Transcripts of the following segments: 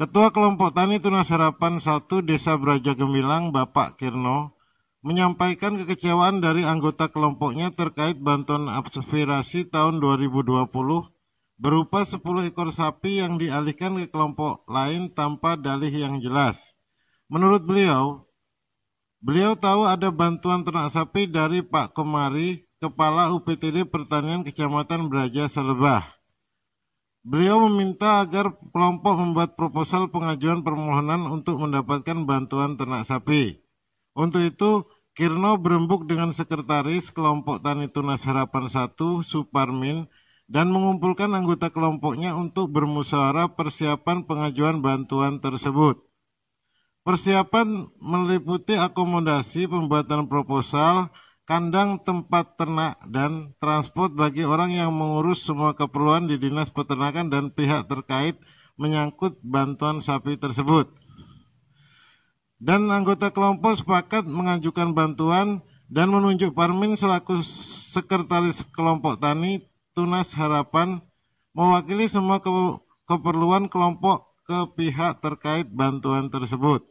Ketua Kelompok Tani Tunas Harapan 1 Desa Braja Gemilang, Bapak Kirno, menyampaikan kekecewaan dari anggota kelompoknya terkait bantuan aspirasi tahun 2020 berupa 10 ekor sapi yang dialihkan ke kelompok lain tanpa dalih yang jelas. Menurut beliau tahu ada bantuan ternak sapi dari Pak Komari, Kepala UPTD Pertanian Kecamatan Braja Salebah. Beliau meminta agar kelompok membuat proposal pengajuan permohonan untuk mendapatkan bantuan ternak sapi. Untuk itu, Kirno berembuk dengan sekretaris kelompok Tani Tunas Harapan 1, Suparmin, dan mengumpulkan anggota kelompoknya untuk bermusyawarah persiapan pengajuan bantuan tersebut. Persiapan meliputi akomodasi, pembuatan proposal, kandang tempat ternak, dan transport bagi orang yang mengurus semua keperluan di Dinas Peternakan dan pihak terkait menyangkut bantuan sapi tersebut. Dan anggota kelompok sepakat mengajukan bantuan dan menunjuk Parmin selaku sekretaris kelompok Tani Tunas Harapan mewakili semua keperluan kelompok ke pihak terkait bantuan tersebut.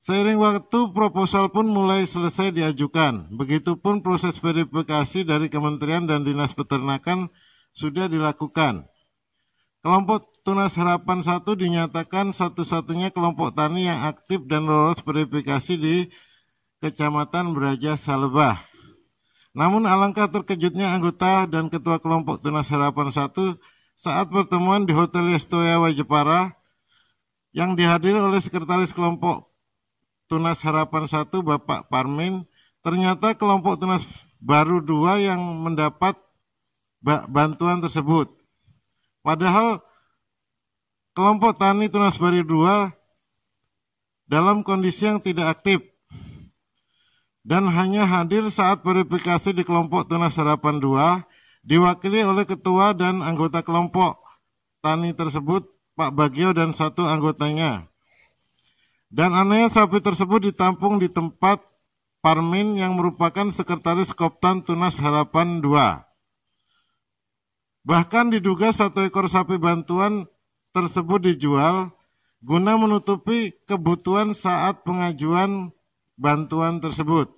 Seiring waktu, proposal pun mulai selesai diajukan. Begitupun proses verifikasi dari Kementerian dan Dinas Peternakan sudah dilakukan. Kelompok Tunas Harapan 1 dinyatakan satu-satunya kelompok tani yang aktif dan lolos verifikasi di Kecamatan Braja Salebah. Namun alangkah terkejutnya anggota dan ketua kelompok Tunas Harapan 1 saat pertemuan di Hotel Estoya Wajepara yang dihadiri oleh sekretaris kelompok Tunas Harapan 1 Bapak Parmin, ternyata kelompok Tunas baru 2 yang mendapat bantuan tersebut. Padahal kelompok Tani Tunas baru 2 dalam kondisi yang tidak aktif dan hanya hadir saat verifikasi di kelompok Tunas Harapan 2 diwakili oleh ketua dan anggota kelompok Tani tersebut Pak Bagio dan satu anggotanya. Dan anehnya sapi tersebut ditampung di tempat Parmin yang merupakan sekretaris Koptan Tunas Harapan 2. Bahkan diduga 1 ekor sapi bantuan tersebut dijual guna menutupi kebutuhan saat pengajuan bantuan tersebut.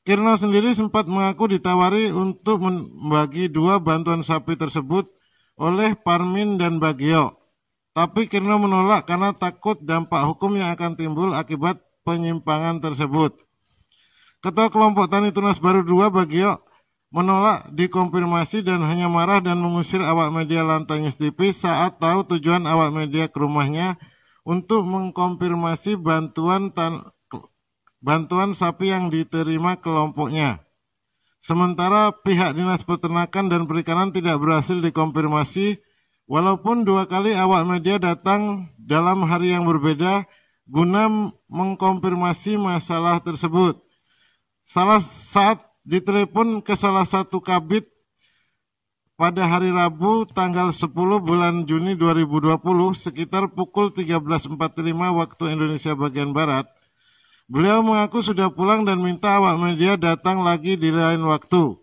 Kirno sendiri sempat mengaku ditawari untuk membagi 2 bantuan sapi tersebut oleh Parmin dan Bagio. Tapi Kirno menolak karena takut dampak hukum yang akan timbul akibat penyimpangan tersebut. Ketua kelompok Tani Tunas baru 2 Bagio menolak dikonfirmasi dan hanya marah dan mengusir awak media Lantai News TV saat tahu tujuan awak media ke rumahnya untuk mengkonfirmasi bantuan sapi yang diterima kelompoknya. Sementara pihak Dinas Peternakan dan Perikanan tidak berhasil dikonfirmasi. Walaupun 2 kali awak media datang dalam hari yang berbeda guna mengkonfirmasi masalah tersebut. Saat ditelepon ke salah satu kabit pada hari Rabu tanggal 10 bulan Juni 2020 sekitar pukul 13.45 waktu Indonesia bagian Barat, beliau mengaku sudah pulang dan minta awak media datang lagi di lain waktu.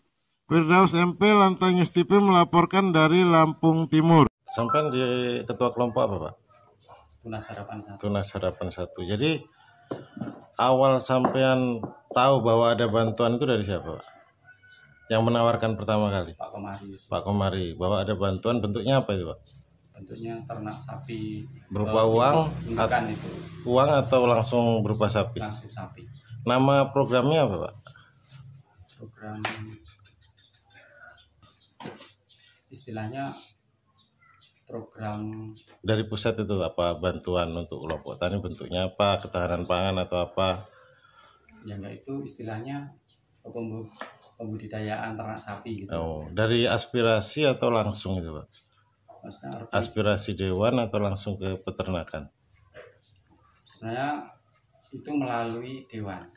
Firdaus MP Lantai News TV melaporkan dari Lampung Timur. Sampai di ketua kelompok apa, Pak? Tunas Harapan 1. Tunas Harapan 1. Jadi awal sampean tahu bahwa ada bantuan itu dari siapa, Pak? Yang menawarkan pertama kali? Pak Komari. Pak Komari. Bahwa ada bantuan, bentuknya apa itu, Pak? Bentuknya ternak sapi. Berupa uang? Itu. Uang atau langsung berupa sapi? Langsung sapi. Nama programnya apa, Pak? Program istilahnya program dari pusat itu apa, bantuan untuk kelompok tani bentuknya apa, ketahanan pangan atau apa? Ya enggak, itu istilahnya pembudidayaan ternak sapi gitu. Oh, dari aspirasi atau langsung itu, Pak? Maksudnya aspirasi dewan atau langsung ke peternakan? Sebenarnya itu melalui dewan.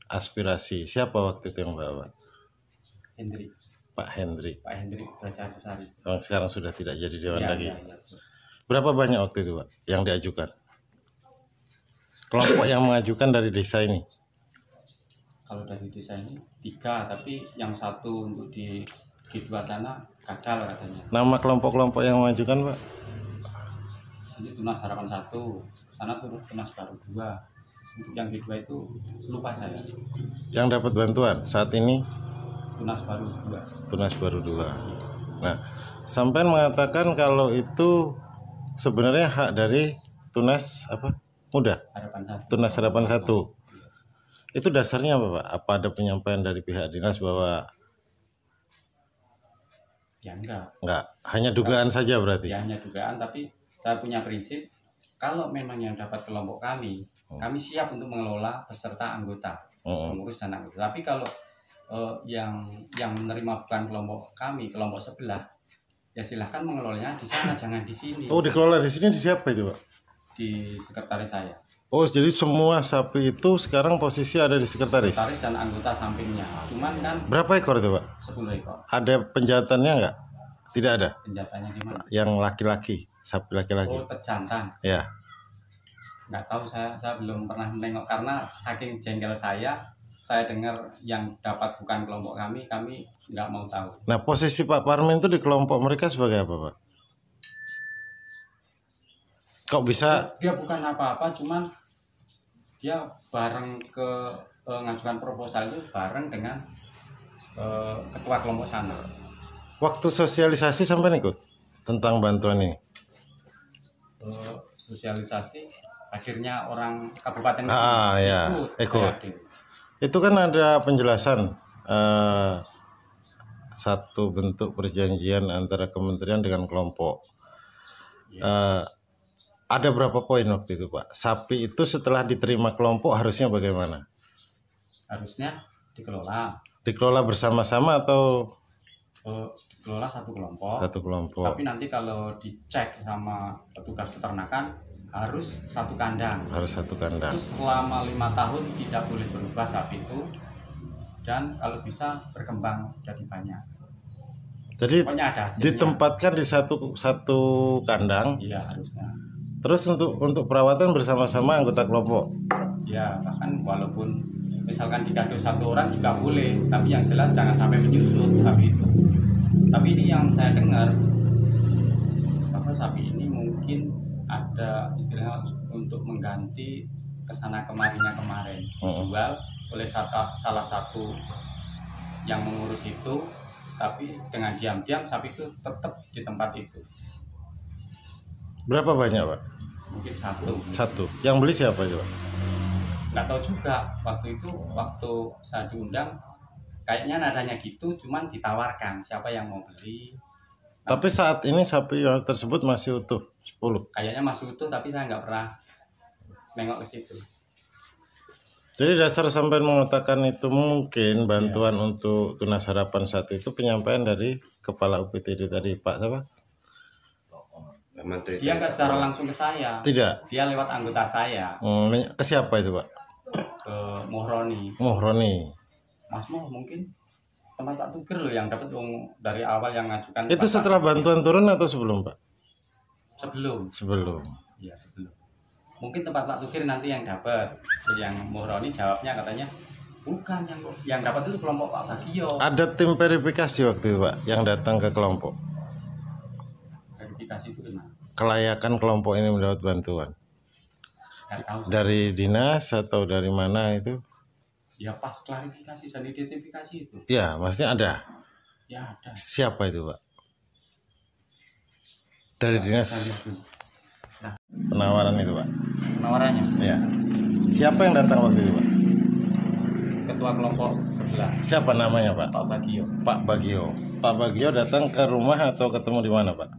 Aspirasi siapa waktu itu yang bawa? Hendri. Pak Hendri Braja Sari. Yang sekarang sudah tidak jadi dewan lagi. Ya. Berapa banyak waktu itu, Pak, yang diajukan? Kelompok yang mengajukan dari desa ini? Kalau dari desa ini 3, tapi yang satu untuk di G2 sana gagal katanya. Nama kelompok-kelompok yang mengajukan, Pak? Ini Tunas Harapan 1, sana tuh Tunas Baru 2. Untuk yang kedua itu lupa saya. Yang dapat bantuan saat ini Tunas Baru 2. Tunas Baru 2. Nah, sampean mengatakan kalau itu sebenarnya hak dari Tunas apa? Muda. Harapan 1. Tunas Harapan 1. Itu dasarnya apa, Pak? Apa ada penyampaian dari pihak dinas bahwa Ya enggak. hanya dugaan saja berarti? Ya hanya dugaan, tapi saya punya prinsip kalau memang yang dapat kelompok kami siap untuk mengelola beserta anggota, pengurus dan anggota. Tapi kalau yang menerima bukan kelompok kami, kelompok sebelah, ya silahkan mengelolanya di sana, jangan di sini. Oh, dikelola di sini di siapa itu, Pak? Di sekretaris saya. Oh, jadi semua sapi itu sekarang posisi ada di sekretaris? Sekretaris dan anggota sampingnya. Cuman kan Berapa ekor itu, Pak? 10 ekor. Ada penjahatannya nggak? Tidak ada? Penjahatannya di mana? Yang laki-laki, sapi laki-laki? Oh, pejantan. Ya. Nggak tahu, saya belum pernah menengok karena saking jengkel saya dengar yang dapat bukan kelompok kami nggak mau tahu. Nah, posisi Pak Parmin itu di kelompok mereka sebagai apa, Pak? Kok bisa? Dia bukan apa-apa, cuman dia bareng ke ngajukan proposal itu bareng dengan ketua kelompok sana. Waktu sosialisasi sampai ikut tentang bantuan ini? Sosialisasi akhirnya orang kabupaten ya, ikut. Hadir. Itu kan ada penjelasan satu bentuk perjanjian antara kementerian dengan kelompok. Ada berapa poin waktu itu, Pak? Sapi itu setelah diterima kelompok harusnya bagaimana? Harusnya dikelola bersama-sama atau dikelola satu kelompok. Satu kelompok. Tapi nanti kalau dicek sama petugas peternakan harus satu kandang. Harus satu kandang. Terus selama 5 tahun tidak boleh berubah sapi itu, dan kalau bisa berkembang jadi banyak. Jadi pokoknya ada hasilnya. Ditempatkan di satu kandang. Iya, harusnya. Terus untuk perawatan bersama-sama anggota kelompok. Ya, bahkan walaupun misalkan dikado satu orang juga boleh, tapi yang jelas jangan sampai menyusut sapi itu. Tapi ini yang saya dengar bahwa sapi ini mungkin ada istilahnya untuk mengganti kesana kemarinya kemarin, dijual oleh salah satu yang mengurus itu, tapi dengan diam-diam sapi itu tetap di tempat itu. Berapa banyak, Pak? Mungkin satu. Yang beli siapa itu, Pak? Nggak tahu juga. Waktu saya diundang kayaknya nadanya gitu, cuman ditawarkan siapa yang mau beli. Tapi saat ini sapi tersebut masih utuh 10. Kayaknya masih utuh, tapi saya nggak pernah nengok ke situ. Jadi dasar sampai mengatakan itu mungkin bantuan untuk Tunas Harapan 1 itu penyampaian dari Kepala UPTD tadi, Pak siapa? Dia nggak secara langsung ke saya. Tidak. Dia lewat anggota saya. Ke siapa itu, Pak? Ke Mohroni. Mas Moh mungkin tempat Pak Tugir loh yang dapat dari awal yang ngajukan. Itu setelah bantuan turun atau sebelum, Pak? Sebelum. Iya, sebelum. Mungkin tempat Pak Tugir nanti yang dapat. Yang Mohroni jawabnya katanya bukan yang dapat itu kelompok Pak Bagio. Ada tim verifikasi waktu itu, Pak, yang datang ke kelompok. Verifikasi itu gimana? Kelayakan kelompok ini mendapat bantuan. Nggak tahu. Dari dinas atau dari mana itu? Ya pas klarifikasi dan identifikasi itu. Ya, maksudnya ada. Ya ada. Siapa itu, Pak? Dari dinas. Nah, penawaran itu, Pak. Penawarannya? Ya. Siapa yang datang waktu itu, Pak? Ketua kelompok sebelah. Siapa namanya, Pak? Pak Bagio. Pak Bagio. Pak Bagio datang ke rumah atau ketemu di mana, Pak?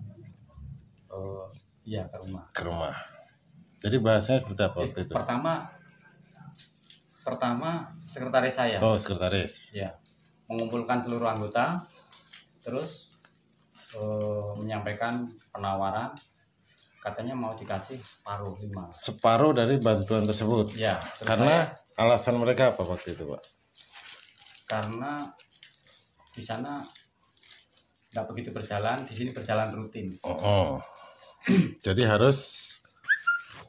Iya, ke rumah. Ke rumah. Jadi bahasanya seperti apa waktu itu? Pertama sekretaris saya. Oh, sekretaris. Ya, mengumpulkan seluruh anggota, terus menyampaikan penawaran, katanya mau dikasih separuh 5. Separuh dari bantuan tersebut. Ya. Karena alasan mereka apa waktu itu, Pak? Karena di sana nggak begitu berjalan, di sini berjalan rutin. Jadi harus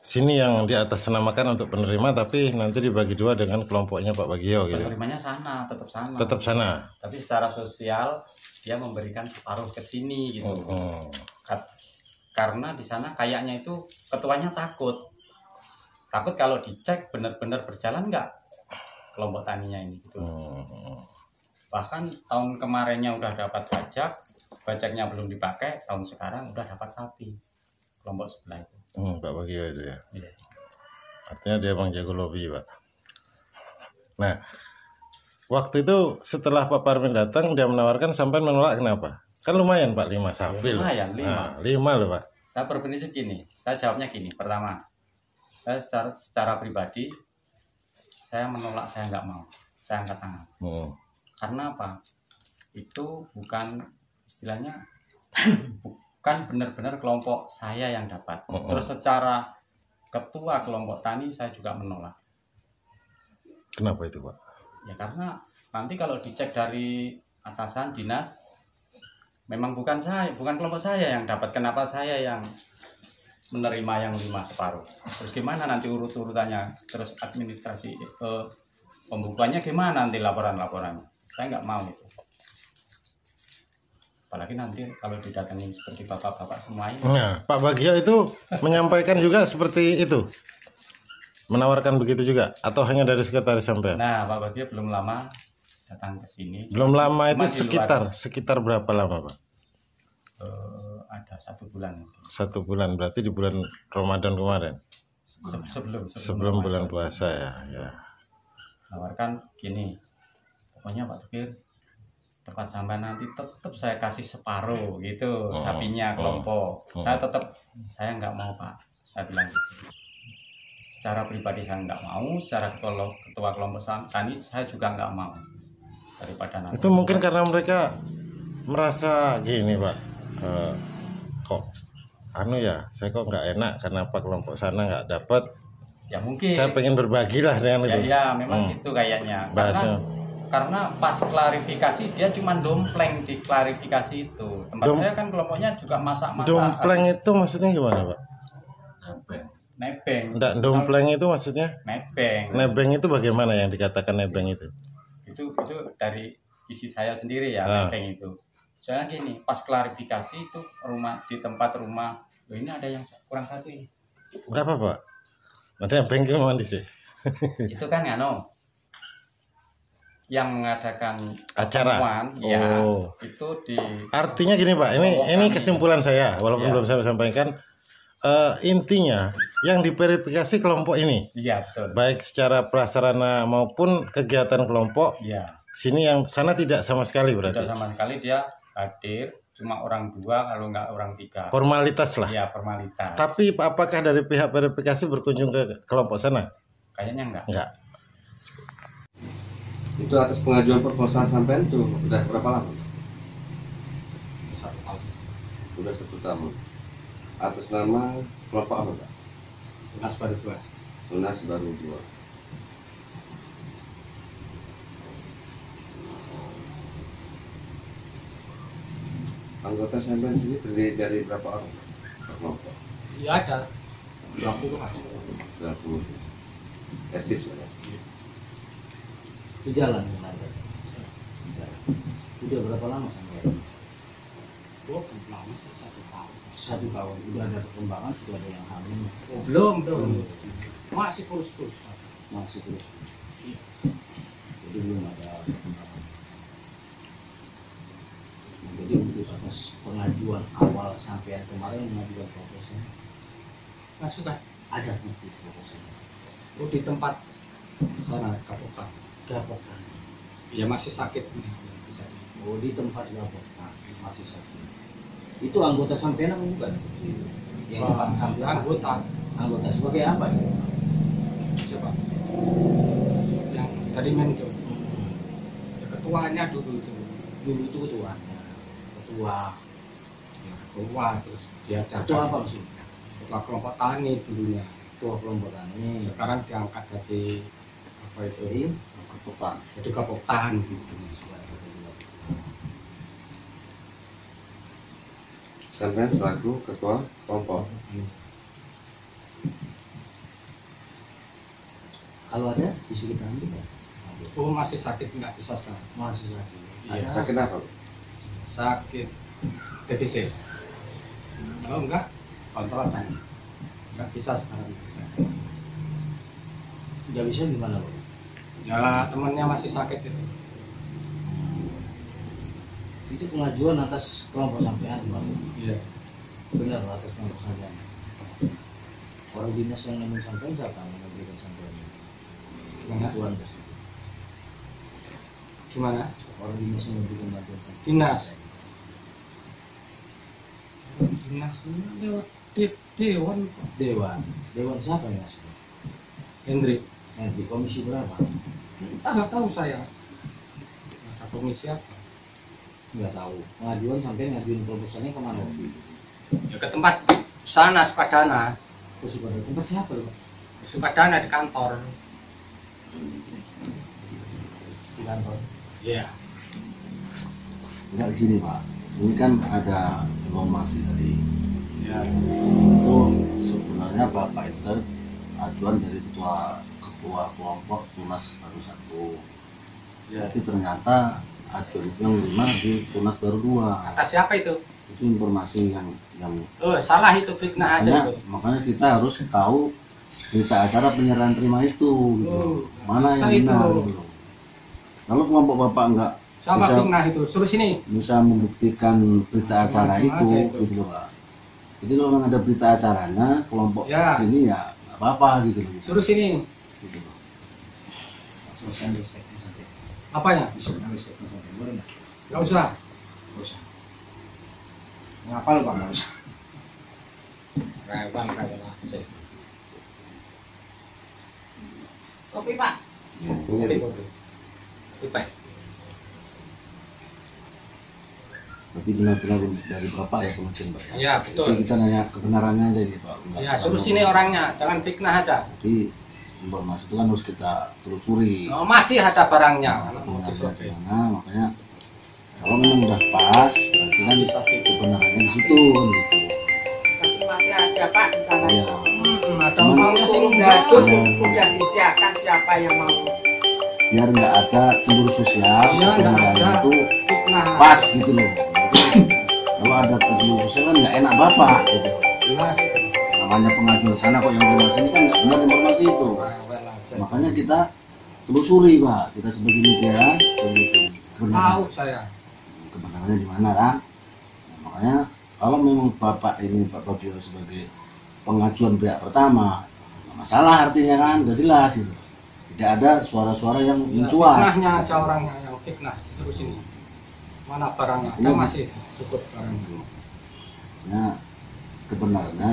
sini yang di atas senamakan untuk penerima, tapi nanti dibagi dua dengan kelompoknya Pak Bagio gitu. Penerimanya sana, tetap sana. Tetap sana. Tapi secara sosial dia memberikan separuh ke sini gitu. karena di sana kayaknya itu ketuanya takut kalau dicek benar-benar berjalan nggak kelompok taninya ini gitu. Bahkan tahun kemarinnya udah dapat bajaknya belum dipakai, tahun sekarang udah dapat sapi kelompok sebelah itu. Pak Bagio itu ya. Iya. Artinya dia emang jago lobby, Pak. Nah, waktu itu setelah Pak Parmin datang dia menawarkan, sampai menolak, kenapa? Kan lumayan Pak, 5 sapi loh. Lumayan, 5. Nah, 5 loh Pak. Saya berprinsip gini, saya jawabnya gini. Pertama, saya secara pribadi saya menolak, saya nggak mau, saya angkat tangan. Karena apa? Itu bukan istilahnya bukan benar-benar kelompok saya yang dapat. Terus secara ketua kelompok tani saya juga menolak. Kenapa itu Pak? Ya karena nanti kalau dicek dari atasan dinas, memang bukan kelompok saya yang dapat. Kenapa saya yang menerima yang 5 separuh? Terus gimana nanti urut-urutannya? Terus administrasi pembukuannya gimana nanti laporan-laporannya? Saya nggak mau itu. Apalagi nanti kalau didatengin seperti bapak-bapak semua ini. Nah, Pak Bagio itu menyampaikan juga seperti itu, menawarkan begitu juga, atau hanya dari sekretaris sampai? Nah, Pak Bagio belum lama datang ke sini. Belum lama itu sekitar berapa lama Pak? Ada 1 bulan. 1 bulan, berarti di bulan Ramadan kemarin. Sebelum bulan puasa ya. Nawarkan gini, pokoknya Pak Bagio, tempat sampah nanti tetap saya kasih separuh gitu, sapinya kelompok. Saya nggak mau Pak, saya bilang gitu. Secara pribadi saya nggak mau, secara ketua kelompok tani saya juga nggak mau. Daripada nanti. Itu mungkin karena mereka merasa gini Pak, kok saya kok nggak enak, kenapa kelompok sana nggak dapat? Ya mungkin. Saya pengen berbagi lah dengan itu. Ya memang gitu kayaknya. Karena pas klarifikasi dia cuma dompleng di klarifikasi itu. Saya kan kelompoknya juga masak-masak. Dompleng itu maksudnya gimana Pak? Nebeng. Enggak, dompleng itu maksudnya? Nebeng. Nebeng itu bagaimana yang dikatakan nebeng itu? Itu dari isi saya sendiri ya, nebeng itu. Soalnya gini, pas klarifikasi itu di tempat rumah, loh ini ada yang kurang 1 ini. Enggak apa-apa. Nanti nebeng gimana sih? Itu kan yang mengadakan acara pertemuan, itu di. Artinya gini Pak, ini kesimpulan saya, walaupun belum saya sampaikan. Intinya yang diverifikasi kelompok ini, betul. Baik secara prasarana maupun kegiatan kelompok. Sini yang sana tidak sama sekali berarti. Tidak sama sekali, dia hadir cuma orang 2, kalau nggak orang 3. Formalitas lah. Iya, formalitas. Tapi apakah dari pihak verifikasi berkunjung ke kelompok sana? Kayaknya enggak. Itu atas pengajuan proposal sampean tuh udah berapa lama? 1 tahun. Udah 1 tahun. Atas nama kelompok apa Pak? Tunas baru 2. Tunas baru 2. Anggota sampean sini terdiri dari berapa orang? Kelompok? Iya ada 20 lah. 20. Eksis Pak. Di jalan ada. Udah berapa lama sampai? Belum lama, 1 tahun. 1 tahun. Udah ada perkembangan, sudah ada yang hamil. Belum. Masih terus. Masih terus. Jadi belum ada perkembangan. Jadi untuk atas pengajuan awal sampai kemarin mengajukan proposal. Nah sudah ada bukti proposal. di tempat sana Kapokan. Ya masih sakit. Oh di tempat Kapokan masih sakit. Itu anggota sampean apa bukan? Yang tempat sampean anggota sebagai apa ya? Siapa? Yang tadi menjo. Ya, ketuanya dulu itu ketuanya. Ketua terus dia Ketua apa sih? Ketua kelompok tani dulunya. Ketua kelompok tani. Sekarang diangkat jadi apa itu? Kapokan. Jadi Kapokan gitu. Sampean selaku ketua kelompok. Kalau ada di sekitar kita. Oh masih sakit nggak bisa sekarang. Masih sakit. Iya. Sakit apa? Sakit TBC. Oh enggak, kontrol saya nggak bisa sekarang. Nggak bisa gimana Pak? Ya temennya masih sakit itu. Itu pengajuan atas kelompok sampean Pak? Iya. Benar atas kelompok sampean. Orang dinas yang nemuin sampean siapa yang memberikan sampean? Bantuan tersebut. Gimana? Orang dinas yang memberikan bantuan sampean. Dinas. Dinas ini lewat dewan Dewan siapa ya Mas? Hendrik. Di komisi berapa? Nggak tahu saya. Ada komisi apa? Nggak tahu. Pengajuan sampai ngajuin proposalnya kemana waktu itu? Ya ke tempat sana Sukadana. Terus pada tempat siapa loh? Sukadana di kantor. Di kantor. Iya. Enggak gini Pak, ini kan ada informasi tadi. Ya. Itu sebenarnya Bapak itu ajuan dari ketua kelompok Tunas baru 1. Ya. Tapi ternyata ajuan itu yang 5 di Tunas baru 2. Atas siapa itu? Itu informasi yang Oh, salah itu fitnah aja itu. makanya kita harus tahu berita acara penyerahan terima itu gitu. Mana yang itu. benar gitu. Kalau kelompok Bapak enggak Sama bisa fitnah itu. Suruh sini. bisa membuktikan berita acara Macam aja itu itu. gitu loh Pak. Jadi kalau memang ada berita acaranya kelompok Ya. sini ya nggak apa-apa gitu loh. Suruh sini. Gitu loh. Selesai listriknya sampai. Apanya? Listriknya sampai. Boleh nggak? Nggak usah. Nggak usah. Ngapal Pak nggak usah. Rewang. Kopi Pak. Kopi Pak. Berarti benar-benar dari Bapak ya kemungkinan Pak. Iya, betul. Jadi kita nanya kebenarannya aja gitu Pak. Ya, suruh sini orangnya, jangan fitnah aja. Jadi informasi itu kan harus kita telusuri. Oh, masih ada barangnya. Kebenarannya di mana, makanya kalau memang udah pas berarti kan kebenarannya di situ kan gitu. Tapi masih ada Pak di sana. Iya. Ada maunya sini Sudah enggak. sudah disiapkan siapa yang mau. Biar nggak ada cemburu sosial, Iya, nggak kebenaran ada. itu Fitnah. pas gitu loh. Kalau ada cemburu sosial kan nggak enak Bapak gitu. Jelas. Namanya pengajuan sana kok yang jelas ini kan nggak benar informasi itu. Rewel aja. Makanya kita telusuri Pak, kita sebagai media telusuri Tahu saya. kebenarannya di mana kan. Nah, makanya kalau memang Bapak ini Pak Babio sebagai pengajuan pihak pertama, nggak masalah artinya kan, udah jelas gitu. Tidak ada suara-suara yang Ya, mencuat. fitnahnya aja orangnya yang fitnah. Terus sini. Mana barangnya? Iya. Kan masih cukup barangnya. Nah, kebenarannya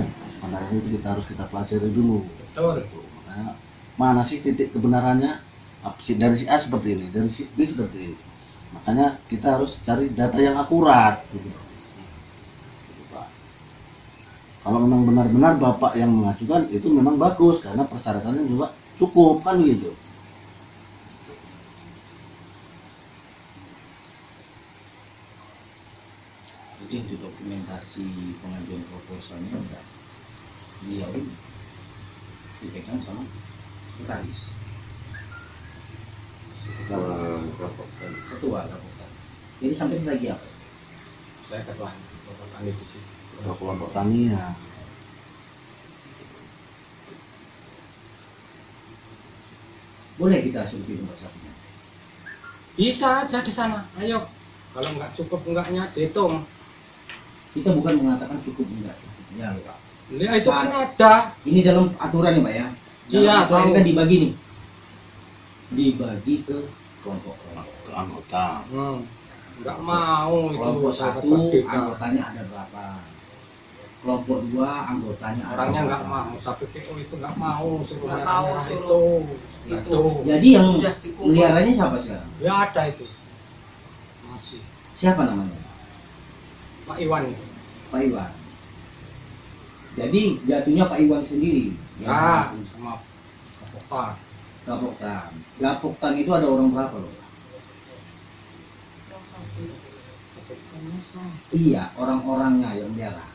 itu kita harus pelajari dulu. Betul. Gitu. Makanya mana sih titik kebenarannya? Dari si A seperti ini, dari si B seperti ini. Makanya kita harus cari data yang akurat gitu. Gitu, Pak. Kalau memang benar-benar Bapak yang mengajukan itu memang bagus karena persyaratannya juga cukup kan gitu. Jadi di dokumentasi pengajuan proposalnya udah beliau dipegang sama sekretaris ketua Rapotan. Jadi sampai lagi apa? Saya ketua tani di sini. Kalau kelompok tani ya Boleh kita survei tempat sapinya. Bisa aja di sana. Ayo. Kalau nggak cukup enggaknya dihitung. Kita bukan mengatakan cukup enggak. Ya, Pak. Ya, itu kan ada. Ini dalam aturan ya, Pak ya. Dalam Iya, aturan tahu. kan dibagi nih. Dibagi ke kelompok-kelompok. ke anggota. Nggak mau itu. Kelompok dapat 1 merdeka. anggotanya ada berapa? Kelompok 2 anggotanya ada Orangnya berapa? nggak mau. Sapi PO itu nggak mau. Suruh Nggak merah mau, itu. suruh Itu. Jadi yang Sudah dikumpul. meliharanya siapa sekarang? Ya ada itu. Masih. Siapa namanya? Pak Iwan. Pak Iwan. Jadi jatuhnya Pak Iwan sendiri. Ya, sama Pak. Gapoktan. Gapoktan itu ada orang berapa loh? Iya, orang-orangnya yang merah.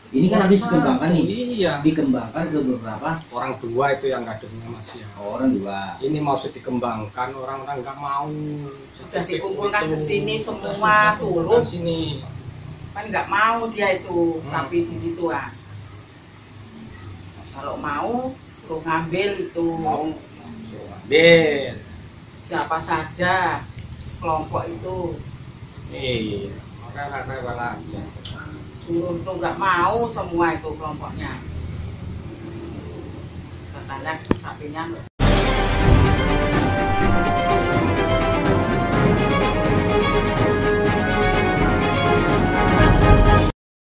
Ini kan habis dikembangkan nih. Iya. Dikembangkan ke beberapa Orang 2 itu yang kadernya masih ya. orang 2. Ini mau dikembangkan, orang-orang nggak mau. Sudah dikumpulkan Itu. ke sini semua Sudah dikumpulkan suruh. sini. Kan nggak mau dia itu sapi di situ ah. Kalau mau suruh ngambil itu. Mau suruh ambil. Siapa saja kelompok itu. Iya, rewel aja. Suruh tuh nggak mau semua itu kelompoknya. Katanya sapinya